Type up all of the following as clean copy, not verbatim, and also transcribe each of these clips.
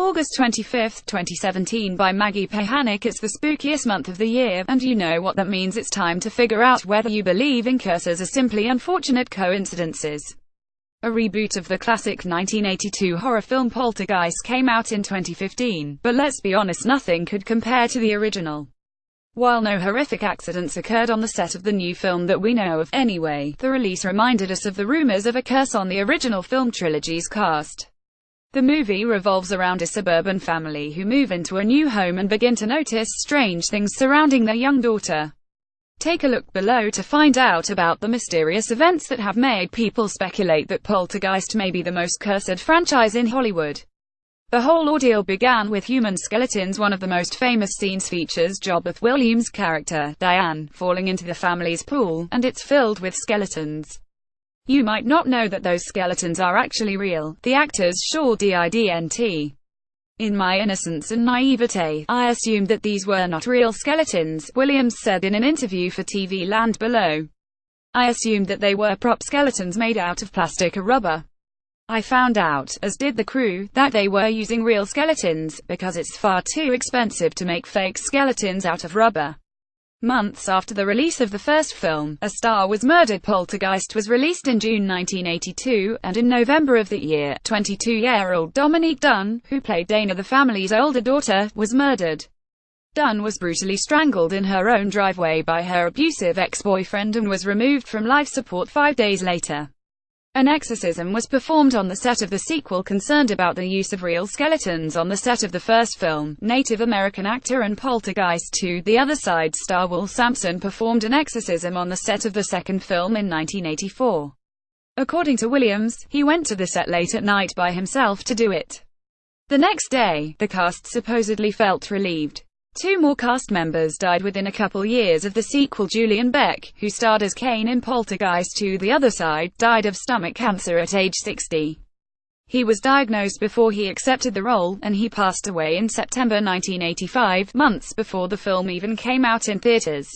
August 25, 2017 by Maggie Pehanic. It's the spookiest month of the year, and you know what that means. It's time to figure out whether you believe in curses or simply unfortunate coincidences. A reboot of the classic 1982 horror film Poltergeist came out in 2015, but let's be honest, nothing could compare to the original. While no horrific accidents occurred on the set of the new film that we know of, anyway, the release reminded us of the rumors of a curse on the original film trilogy's cast. The movie revolves around a suburban family who move into a new home and begin to notice strange things surrounding their young daughter. Take a look below to find out about the mysterious events that have made people speculate that Poltergeist may be the most cursed franchise in Hollywood. The whole ordeal began with human skeletons. One of the most famous scenes features Jobeth Williams' character, Diane, falling into the family's pool, and it's filled with skeletons. You might not know that those skeletons are actually real. The actors sure didn't. In my innocence and naivete, I assumed that these were not real skeletons, Williams said in an interview for TV Land Below. I assumed that they were prop skeletons made out of plastic or rubber. I found out, as did the crew, that they were using real skeletons, because it's far too expensive to make fake skeletons out of rubber. Months after the release of the first film, a star was murdered. Poltergeist was released in June 1982, and in November of that year, 22-year-old Dominique Dunne, who played Dana, the family's older daughter, was murdered. Dunne was brutally strangled in her own driveway by her abusive ex-boyfriend and was removed from life support 5 days later. An exorcism was performed on the set of the sequel. Concerned about the use of real skeletons on the set of the first film, Native American actor and Poltergeist 2: The Other Side star Will Sampson performed an exorcism on the set of the second film in 1984. According to Williams, he went to the set late at night by himself to do it. The next day, the cast supposedly felt relieved. 2 more cast members died within a couple years of the sequel. Julian Beck, who starred as Kane in Poltergeist 2: The Other Side, died of stomach cancer at age 60. He was diagnosed before he accepted the role, and he passed away in September 1985, months before the film even came out in theaters.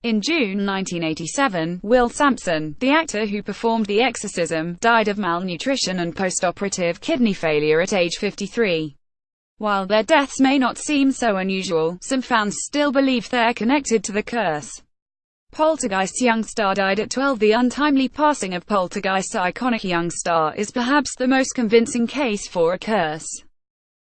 In June 1987, Will Sampson, the actor who performed the exorcism, died of malnutrition and post-operative kidney failure at age 53. While their deaths may not seem so unusual, some fans still believe they're connected to the curse. Poltergeist's young star died at 12. The untimely passing of Poltergeist's iconic young star is perhaps the most convincing case for a curse.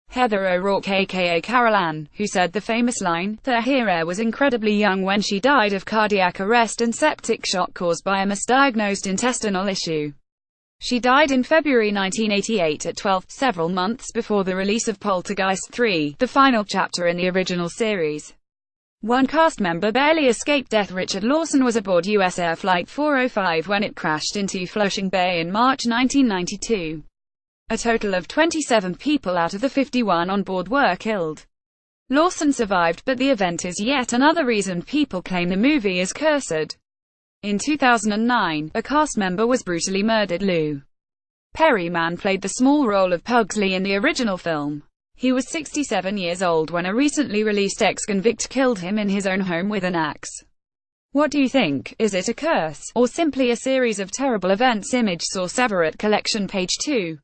Heather O'Rourke, aka Carol Ann, who said the famous line, "The hero was incredibly young when she died of cardiac arrest and septic shock caused by a misdiagnosed intestinal issue." She died in February 1988 at 12, several months before the release of Poltergeist 3, the final chapter in the original series. One cast member barely escaped death. Richard Lawson was aboard US Air Flight 405 when it crashed into Flushing Bay in March 1992. A total of 27 people out of the 51 on board were killed. Lawson survived, but the event is yet another reason people claim the movie is cursed. In 2009, a cast member was brutally murdered. Lou Perryman played the small role of Pugsley in the original film. He was 67 years old when a recently released ex-convict killed him in his own home with an axe. What do you think? Is it a curse, or simply a series of terrible events? Image source: Everett Collection, page 2.